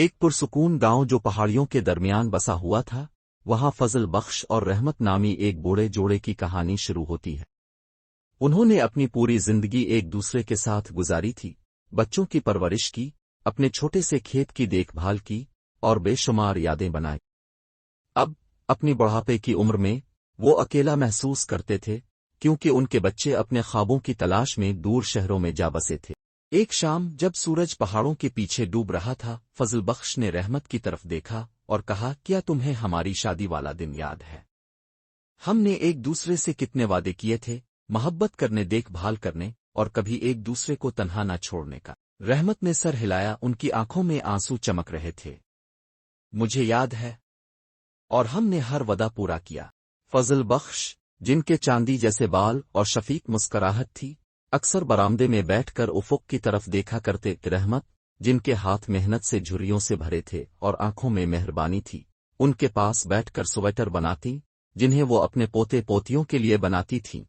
ایک پرسکون گاؤں جو پہاڑیوں کے درمیان بسا ہوا تھا، وہاں فضل بخش اور رحمت نامی ایک بوڑھے جوڑے کی کہانی شروع ہوتی ہے۔ انہوں نے اپنی پوری زندگی ایک دوسرے کے ساتھ گزاری تھی، بچوں کی پرورش کی، اپنے چھوٹے سے کھیت کی دیکھ بھال کی اور بے شمار یادیں بنائی۔ اب اپنی بڑھاپے کی عمر میں وہ اکیلا محسوس کرتے تھے، کیونکہ ان کے بچے اپنے خوابوں کی تلاش میں دور شہروں میں جا بسے تھے۔ ایک شام جب سورج پہاڑوں کے پیچھے ڈوب رہا تھا، فضل بخش نے رحمت کی طرف دیکھا اور کہا، کیا تمہیں ہماری شادی والا دن یاد ہے؟ ہم نے ایک دوسرے سے کتنے وعدے کیے تھے، محبت کرنے، دیکھ بھال کرنے اور کبھی ایک دوسرے کو تنہا نہ چھوڑنے کا۔ رحمت نے سر ہلایا، ان کی آنکھوں میں آنسو چمک رہے تھے۔ مجھے یاد ہے، اور ہم نے ہر وعدہ پورا کیا۔ فضل بخش، جن کے چاندی جیسے بال اور شفیق مسکراہٹ تھی، اکثر برآمدے میں بیٹھ کر افق کی طرف دیکھا کرتے۔ رحمت، جن کے ہاتھ محنت سے جھریوں سے بھرے تھے اور آنکھوں میں مہربانی تھی، ان کے پاس بیٹھ کر سویٹر بناتی، جنہیں وہ اپنے پوتے پوتیوں کے لیے بناتی تھیں۔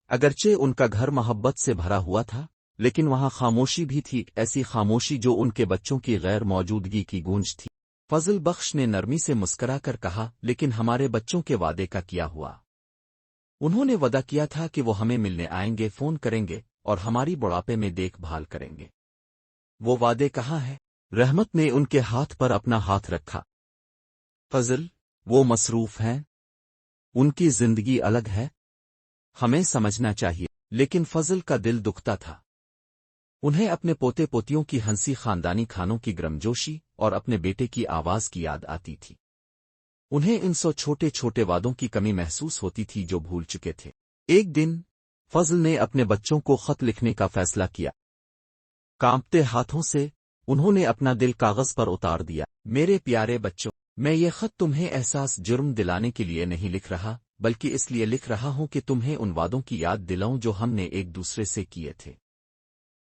اگرچہ ان کا گھر محبت سے بھرا ہوا تھا، لیکن وہاں خاموشی بھی تھی، ایسی خاموشی جو ان کے بچوں کی غیر موجودگی کی گونج تھی۔ فضل بخش نے نرمی سے مسکرا کر کہا، لیکن ہمارے بچوں کے وعدے کا کیا ہوا؟ انہوں نے وعدہ کیا تھا کہ وہ ہمیں ملنے آئیں گے، فون کریں گے اور ہماری بڑھاپے میں دیکھ بھال کریں گے۔ وہ وعدے کہاں ہیں؟ رحمت نے ان کے ہاتھ پر اپنا ہاتھ رکھا۔ فضل، وہ مصروف ہیں، ان کی زندگی الگ ہے، ہمیں سمجھنا چاہیے۔ لیکن فضل کا دل دکھتا تھا۔ انہیں اپنے پوتے پوتیوں کی ہنسی، خاندانی کھانوں کی گرمجوشی اور اپنے بیٹے کی آواز کی یاد آتی تھی۔ انہیں ان چھوٹے چھوٹے وعدوں کی کمی محسوس ہوتی تھی جو بھول چکے تھے۔ ایک دن فضل نے اپنے بچوں کو خط لکھنے کا فیصلہ کیا۔ کانپتے ہاتھوں سے انہوں نے اپنا دل کاغذ پر اتار دیا۔ میرے پیارے بچوں، میں یہ خط تمہیں احساس جرم دلانے کے لیے نہیں لکھ رہا، بلکہ اس لیے لکھ رہا ہوں کہ تمہیں ان وعدوں کی یاد دلاؤں جو ہم نے ایک دوسرے سے کیے تھے۔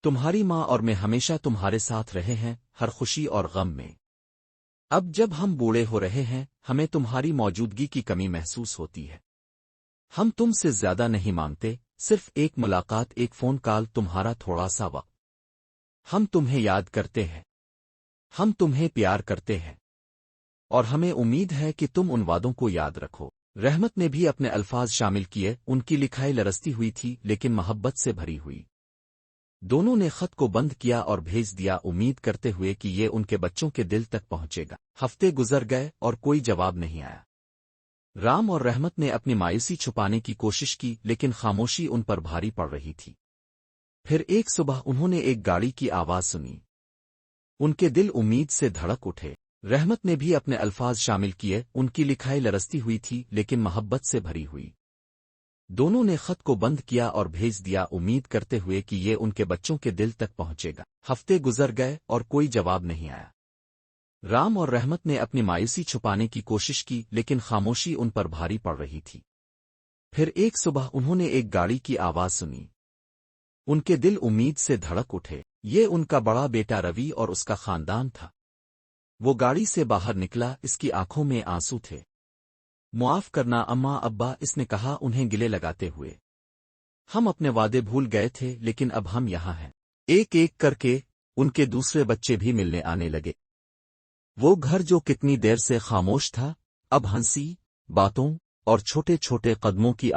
تمہاری ماں اور میں ہمیشہ تمہارے ساتھ رہے ہیں، ہر خوشی اور غم میں۔ اب جب ہم بوڑھے ہو رہے ہیں، ہمیں تمہاری موجودگی کی کمی محسوس ہوتی ہے۔ ہم تم سے زیادہ نہیں مانگتے، صرف ایک ملاقات، ایک فون کال، تمہارا تھوڑا سا وقت۔ ہم تمہیں یاد کرتے ہیں، ہم تمہیں پیار کرتے ہیں، اور ہمیں امید ہے کہ تم ان وعدوں کو یاد رکھو۔ رحمت نے بھی اپنے الفاظ شامل کیے، ان کی لکھائی لرزتی ہوئی تھی لیکن محبت سے بھری ہوئی۔ دونوں نے خط کو بند کیا اور بھیج دیا، امید کرتے ہوئے کہ یہ ان کے بچوں کے دل تک پہنچے گا۔ ہفتے گزر گئے اور کوئی جواب نہیں آیا۔ رام اور رحمت نے اپنی مایوسی چھپانے کی کوشش کی، لیکن خاموشی ان پر بھاری پڑ رہی تھی۔ پھر ایک صبح انہوں نے ایک گاڑی کی آواز سنی۔ ان کے دل امید سے دھڑک اٹھے۔ رحمت نے بھی اپنے الفاظ شامل کیے، ان کی لکھائی لرزتی ہوئی تھی لیکن محبت سے بھری ہوئی۔ دونوں نے خط کو بند کیا اور بھیج دیا، امید کرتے ہوئے کہ یہ ان کے بچوں کے دل تک پہنچے گا۔ ہفتے گزر گئے اور کوئی جواب نہیں آیا۔ رام اور رحمت نے اپنی مایوسی چھپانے کی کوشش کی، لیکن خاموشی ان پر بھاری پڑ رہی تھی۔ پھر ایک صبح انہوں نے ایک گاڑی کی آواز سنی۔ ان کے دل امید سے دھڑک اٹھے۔ یہ ان کا بڑا بیٹا روی اور اس کا خاندان تھا۔ وہ گاڑی سے باہر نکلا، اس کی آنکھوں میں آنسو تھے۔ معاف کرنا اماں ابا، اس نے کہا انہیں گلے لگاتے ہوئے۔ ہم اپنے وعدے بھول گئے تھے لیکن اب ہم یہاں ہیں۔ ایک ایک کر کے ان کے دوسرے بچے بھی ملنے آنے لگے۔ وہ گھر جو کتنی دیر سے خاموش تھا، اب ہنسی، باتوں اور چھوٹے چھوٹے قدموں کی